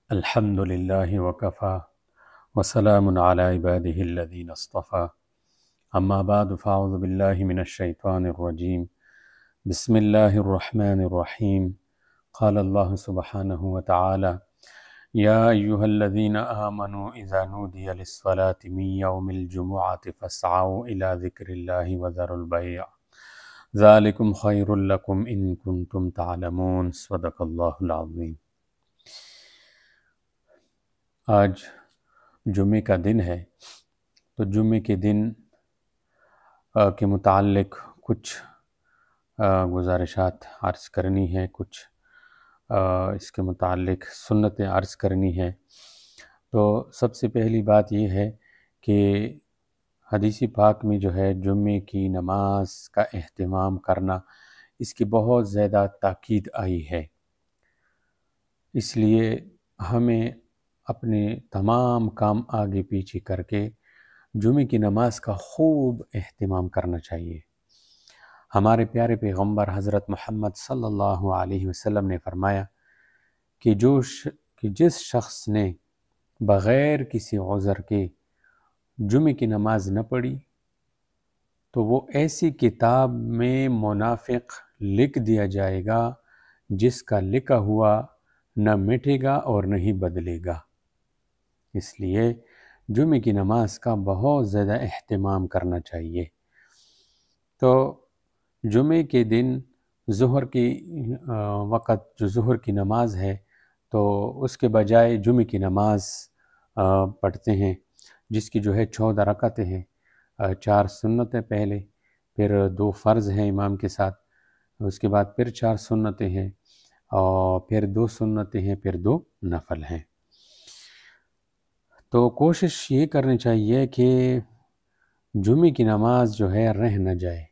الحمد لله وكفى وسلام على عباده الذين اصطفى أما بعد فأعوذ بالله من الشيطان الرجيم بسم الله الرحمن الرحيم قال الله سبحانه وتعالى يا أيها الذين آمنوا إذا نودي للصلاة من يوم الجمعة فاسعوا إلى ذكر الله وذروا البيع ذلكم خير لكم إن كنتم تعلمون صدق الله العظيم۔ آج جمعے کا دن ہے، تو جمعے کے دن کے متعلق کچھ گزارشات عرض کرنی ہے، کچھ اس کے متعلق سنتیں عرض کرنی ہے۔ تو سب سے پہلی بات یہ ہے کہ حدیث پاک میں جو ہے جمعے کی نماز کا اہتمام کرنا، اس کی بہت زیادہ تاکید آئی ہے۔ اس لیے ہمیں اپنے تمام کام آگے پیچھے کر کے جمعے کی نماز کا خوب اہتمام کرنا چاہیے۔ ہمارے پیارے پیغمبر حضرت محمد صلی اللہ علیہ وسلم نے فرمایا کہ جس شخص نے بغیر کسی عذر کے جمعے کی نماز نہ پڑھی تو وہ ایسی کتاب میں منافق لکھ دیا جائے گا جس کا لکھا ہوا نہ مٹے گا اور نہ ہی بدلے گا۔ اس لیے جمعے کی نماز کا بہت زیادہ اہتمام کرنا چاہیے۔ تو جمعے کے دن ظہر کی وقت جو ظہر کی نماز ہے، تو اس کے بجائے جمعے کی نماز پڑھتے ہیں، جس کی جو ہے 14 رکعتیں ہیں، 4 سنتیں پہلے، پھر 2 فرض ہیں امام کے ساتھ، اس کے بعد پھر 4 سنتیں ہیں، اور پھر 2 سنتیں ہیں، پھر 2 نفل ہیں۔ تو کوشش یہ کرنی چاہیے کہ جمعے کی نماز جو ہے رہ نہ جائے۔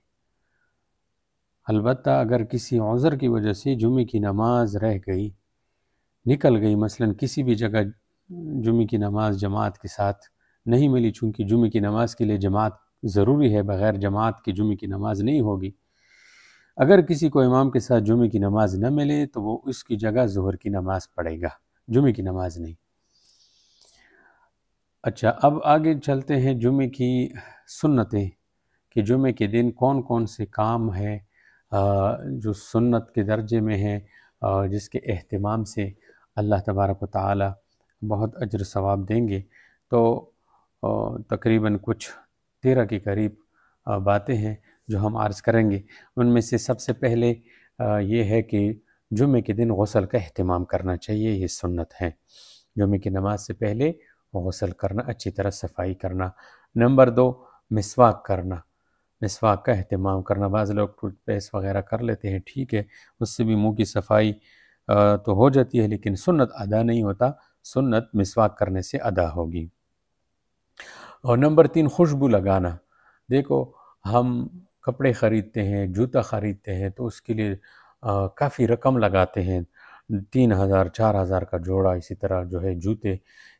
البتہ اگر کسی عذر کی وجہ سے جمعے کی نماز رہ گئی، نکل گئی، مثلا کسی بھی جگہ جمعے کی نماز جماعت کے ساتھ نہیں ملی، چونکہ جمعے کی نماز کے لیے جماعت ضروری ہے، بغیر جماعت کی جمعے کی نماز نہیں ہوگی۔ اگر کسی کو امام کے ساتھ جمعے کی نماز نہ ملے تو وہ اس کی جگہ ظہر کی نماز پڑھے گا، جمعے کی نماز نہیں۔ اچھا، اب آگے چلتے ہیں جمعے کی سنتیں، کہ جمعے کے دن کون کون سے کام ہیں جو سنت کے درجے میں ہیں، جس کے اہتمام سے اللہ تبارک و تعالی بہت اجر ثواب دیں گے۔ تو تقریباً کچھ 13 کے قریب باتیں ہیں جو ہم عرض کریں گے۔ ان میں سے سب سے پہلے یہ ہے کہ جمعے کے دن غسل کا اہتمام کرنا چاہیے، یہ سنت ہے۔ جمعے کی نماز سے پہلے غسل کرنا، اچھی طرح صفائی کرنا۔ نمبر 2، مسواک کرنا، مسواک کا اہتمام کرنا۔ بعض لوگ ٹوتھ پیسٹ وغیرہ کر لیتے ہیں، ٹھیک ہے، اس سے بھی منہ کی صفائی تو ہو جاتی ہے، لیکن سنت ادا نہیں ہوتا، سنت مسواک کرنے سے ادا ہوگی۔ اور نمبر 3، خوشبو لگانا۔ دیکھو، ہم کپڑے خریدتے ہیں، جوتا خریدتے ہیں، تو اس کے لیے کافی رقم لگاتے ہیں، 3000 4000 کا جوڑا، اسی طرح جو ہے جوتے۔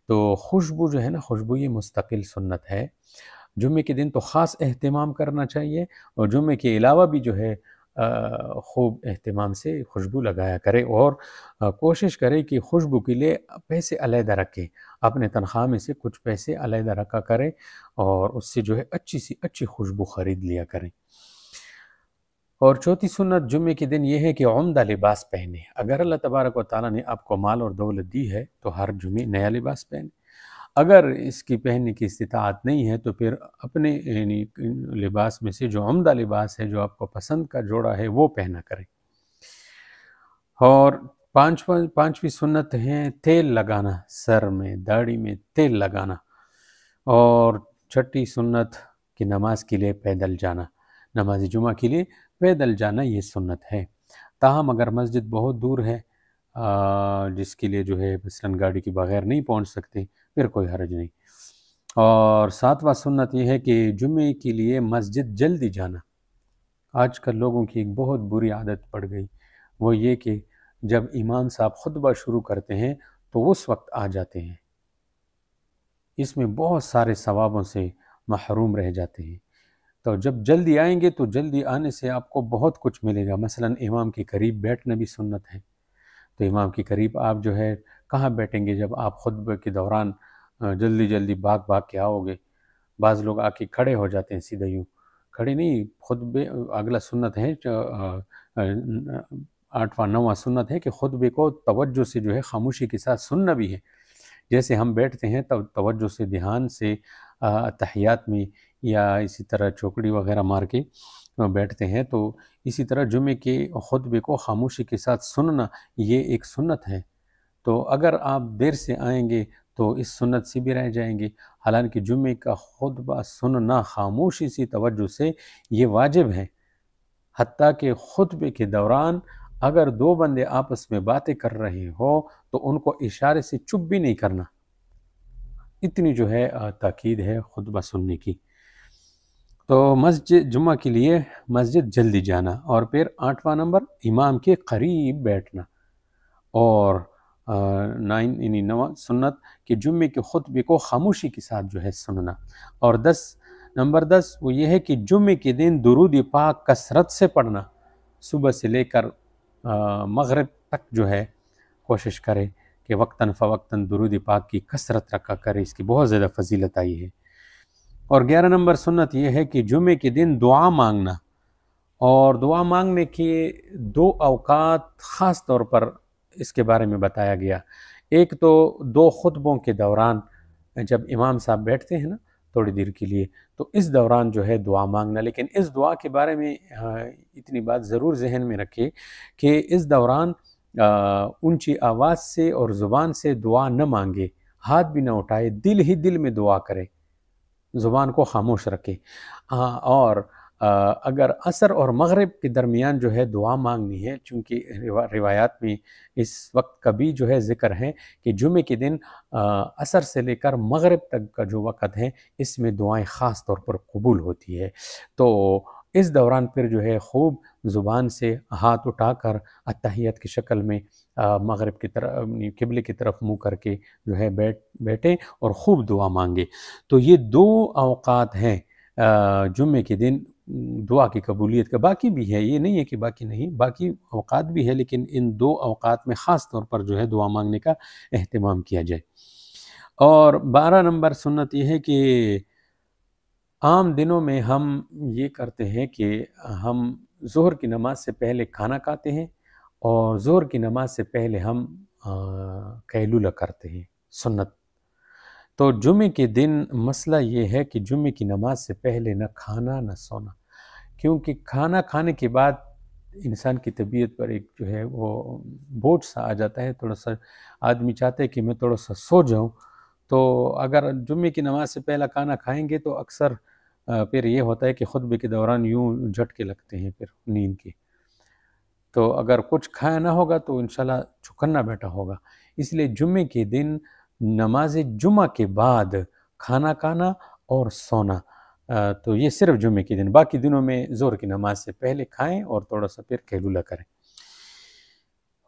تو خوشبو جو ہے نا، خوشبو یہ مستقل سنت ہے۔ جمعے کے دن تو خاص اہتمام کرنا چاہیے، اور جمعے کے علاوہ بھی جو ہے خوب اہتمام سے خوشبو لگایا کرے، اور کوشش کرے کہ خوشبو کے لیے پیسے علیحدہ رکھے، اپنے تنخواہ میں سے کچھ پیسے علیحدہ رکھا کرے، اور اس سے جو ہے اچھی سی اچھی خوشبو خرید لیا کریں۔ اور چوتھی سنت جمعے کے دن یہ ہے کہ عمدہ لباس پہنے۔ اگر اللہ تبارک و تعالیٰ نے آپ کو مال اور دولت دی ہے تو ہر جمعے نیا لباس پہنے۔ اگر اس کی پہننے کی استطاعت نہیں ہے تو پھر اپنے لباس میں سے جو عمدہ لباس ہے، جو آپ کو پسند کا جوڑا ہے، وہ پہنا کریں۔ اور پانچویں سنت ہے تیل لگانا، سر میں، داڑھی میں تیل لگانا۔ اور چھٹی سنت کہ نماز کے لیے پیدل جانا، نماز جمعہ کے لیے پیدل جانا، یہ سنت ہے۔ تاہم اگر مسجد بہت دور ہے، جس کے لیے جو ہے مثلاً گاڑی کے بغیر نہیں پہنچ سکتے، پھر کوئی حرج نہیں۔ اور 7واں سنت یہ ہے کہ جمعے کے لیے مسجد جلدی جانا۔ آج کل لوگوں کی ایک بہت بری عادت پڑ گئی، وہ یہ کہ جب امام صاحب خطبہ شروع کرتے ہیں تو اس وقت آ جاتے ہیں، اس میں بہت سارے ثوابوں سے محروم رہ جاتے ہیں۔ تو جب جلدی آئیں گے تو جلدی آنے سے آپ کو بہت کچھ ملے گا، مثلا امام کے قریب بیٹھنا بھی سنت ہے۔ تو امام کے قریب آپ جو ہے کہاں بیٹھیں گے جب آپ خطبے کے دوران جلدی جلدی بھاگ بھاگ کے آؤ گے؟ بعض لوگ آ کے کھڑے ہو جاتے ہیں سیدھے یوں، کھڑے نہیں، خطبے اگلا سنت ہے 8واں 9واں سنت ہے کہ خطبے کو توجہ سے جو ہے خاموشی کے ساتھ سننا بھی ہے۔ جیسے ہم بیٹھتے ہیں توجہ سے دھیان سے تحیات میں یا اسی طرح چوکڑی وغیرہ مار کے بیٹھتے ہیں، تو اسی طرح جمعے کے خطبے کو خاموشی کے ساتھ سننا یہ ایک سنت ہے۔ تو اگر آپ دیر سے آئیں گے تو اس سنت سے بھی رہ جائیں گے۔ حالانکہ جمعے کا خطبہ سننا خاموشی سے توجہ سے یہ واجب ہے، حتیٰ کہ خطبے کے دوران اگر دو بندے آپس میں باتیں کر رہے ہو تو ان کو اشارے سے چپ بھی نہیں کرنا، اتنی جو ہے تاکید ہے خطبہ سننے کی۔ تو مسجد جمعہ کے لیے مسجد جلدی جانا، اور پھر 8واں نمبر امام کے قریب بیٹھنا، اور 9واں سنت کہ جمعے کے خطبے کو خاموشی کے ساتھ جو ہے سننا، اور نمبر 10 وہ یہ ہے کہ جمعے کے دن درود پاک کثرت سے پڑھنا، صبح سے لے کر مغرب تک جو ہے کوشش کرے کہ وقتاً فوقتاً درود پاک کی کثرت رکھا کرے، اس کی بہت زیادہ فضیلت آئی ہے۔ اور 11 نمبر سنت یہ ہے کہ جمعے کے دن دعا مانگنا، اور دعا مانگنے کے 2 اوقات خاص طور پر اس کے بارے میں بتایا گیا۔ ایک تو 2 خطبوں کے دوران جب امام صاحب بیٹھتے ہیں نا تھوڑی دیر کے لیے، تو اس دوران جو ہے دعا مانگنا، لیکن اس دعا کے بارے میں اتنی بات ضرور ذہن میں رکھے کہ اس دوران اونچی آواز سے اور زبان سے دعا نہ مانگے، ہاتھ بھی نہ اٹھائے، دل ہی دل میں دعا کرے، زبان کو خاموش رکھے۔ اور اگر عصر اور مغرب کے درمیان جو ہے دعا مانگنی ہے، چونکہ روایات میں اس وقت کا بھی جو ہے ذکر ہے کہ جمعے کے دن عصر سے لے کر مغرب تک کا جو وقت ہے اس میں دعائیں خاص طور پر قبول ہوتی ہے، تو اس دوران پھر جو ہے خوب زبان سے ہاتھ اٹھا کر اتحیات کی شکل میں مغرب کی طرف قبلے کی طرف منہ کر کے جو ہے بیٹھیں اور خوب دعا مانگے۔ تو یہ 2 اوقات ہیں جمعے کے دن دعا کی قبولیت کا، باقی بھی ہے، یہ نہیں ہے کہ باقی نہیں، باقی اوقات بھی ہے، لیکن ان 2 اوقات میں خاص طور پر جو ہے دعا مانگنے کا اہتمام کیا جائے۔ اور 12 نمبر سنت یہ ہے کہ عام دنوں میں ہم یہ کرتے ہیں کہ ہم ظہر کی نماز سے پہلے کھانا کھاتے ہیں، اور ظہر کی نماز سے پہلے ہم قیلولہ کرتے ہیں، سنت۔ تو جمعے کے دن مسئلہ یہ ہے کہ جمعے کی نماز سے پہلے نہ کھانا نہ سونا، کیونکہ کھانا کھانے کے بعد انسان کی طبیعت پر ایک جو ہے وہ بوجھ سا آ جاتا ہے، تھوڑا سا آدمی چاہتا ہے کہ میں تھوڑا سا سو جاؤں، تو اگر جمعے کی نماز سے پہلا کھانا کھائیں گے تو اکثر پھر یہ ہوتا ہے کہ خطبے کے دوران یوں جھٹکے لگتے ہیں پھر نیند کے، تو اگر کچھ کھایا نہ ہوگا تو انشاءاللہ چکنا بیٹھا ہوگا۔ اس لیے جمعے کے دن نماز جمعہ کے بعد کھانا کھانا اور سونا، تو یہ صرف جمعے کے دن، باقی دنوں میں ظہر کی نماز سے پہلے کھائیں اور تھوڑا سا پھر قیلولہ کریں۔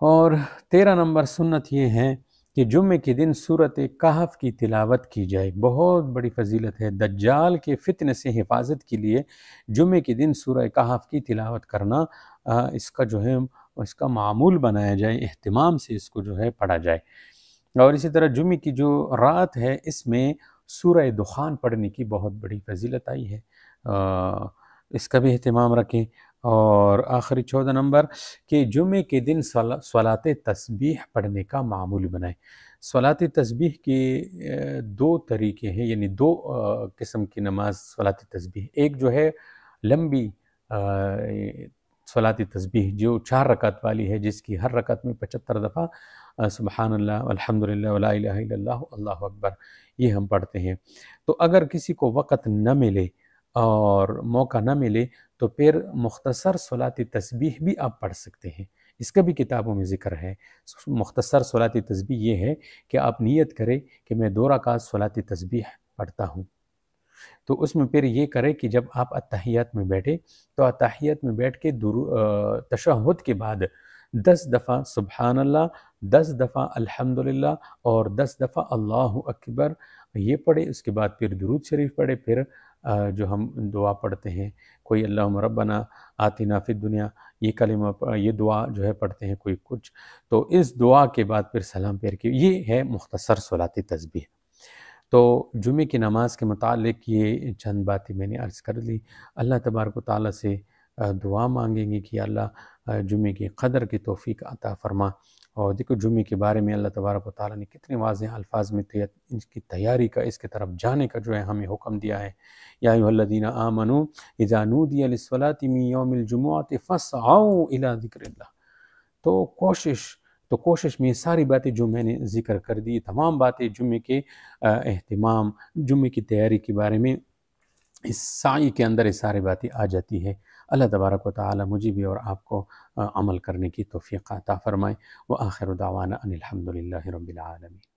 اور 13 نمبر سنت یہ ہے کہ جمعے کے دن سورۃ کہف کی تلاوت کی جائے، بہت بڑی فضیلت ہے۔ دجال کے فتنے سے حفاظت کے لیے جمعے کے دن سورہ کہف کی تلاوت کرنا، اس کا جو ہے اس کا معمول بنایا جائے، اہتمام سے اس کو جو ہے پڑھا جائے۔ اور اسی طرح جمعے کی جو رات ہے اس میں سورہ دخان پڑھنے کی بہت بڑی فضیلت آئی ہے، اس کا بھی اہتمام رکھیں۔ اور آخری 14 نمبر کہ جمعے کے دن صلاۃ تسبیح پڑھنے کا معمول بنائیں۔ صلاۃ تسبیح کے 2 طریقے ہیں، یعنی 2 قسم کی نماز صلاۃ تسبیح، ایک جو ہے لمبی صلاۃ تسبیح جو 4 رکعت والی ہے، جس کی ہر رکعت میں 75 دفعہ سبحان اللہ والحمدللہ ولا الہ الا اللہ اللہ اکبر یہ ہم پڑھتے ہیں۔ تو اگر کسی کو وقت نہ ملے اور موقع نہ ملے تو پھر مختصر صلاۃ تسبیح بھی آپ پڑھ سکتے ہیں، اس کا بھی کتابوں میں ذکر ہے۔ مختصر صلاۃ تسبیح یہ ہے کہ آپ نیت کریں کہ میں 2 رکعت صلاۃ تسبیح پڑھتا ہوں، تو اس میں پھر یہ کرے کہ جب آپ اتحیات میں بیٹھے تو اتحیات میں بیٹھ کے تشہد کے بعد 10 دفعہ سبحان اللہ، 10 دفعہ الحمدللہ اور 10 دفعہ اللہ اکبر یہ پڑھے، اس کے بعد پھر درود شریف پڑھے، پھر جو ہم دعا پڑھتے ہیں، کوئی اللہم ربنا آتنا فی الدنیا، یہ کلمہ یہ دعا جو ہے پڑھتے ہیں کوئی کچھ، تو اس دعا کے بعد پھر سلام پھیر کے یہ ہے مختصر صلاۃ تسبیح۔ تو جمعے کی نماز کے متعلق یہ چند باتیں میں نے عرض کر لی۔ اللہ تبارک و تعالیٰ سے دعا مانگیں گے کہ اللہ جمعے کی قدر کی توفیق عطا فرما۔ اور دیکھو جمعے کے بارے میں اللہ تبارک و تعالیٰ نے کتنے واضح الفاظ میں اس کی تیاری کا، اس کی طرف جانے کا جو ہے ہمیں حکم دیا ہے۔ یا ایھا الذین آمنوا اذا نودی للصلاۃ من یوم الجمعۃ فاسعوا الی ذکر اللہ۔ تو کوشش میں یہ ساری باتیں جو میں نے ذکر کر دی، تمام باتیں جمعے کے اہتمام، جمعے کی تیاری کے بارے میں اس سعی کے اندر یہ ساری باتیں آ جاتی ہے۔ اللہ تبارک و تعالی مجھے بھی اور آپ کو عمل کرنے کی توفیق عطا فرمائے۔ وآخر دعوانا ان الحمد للہ رب العالمین۔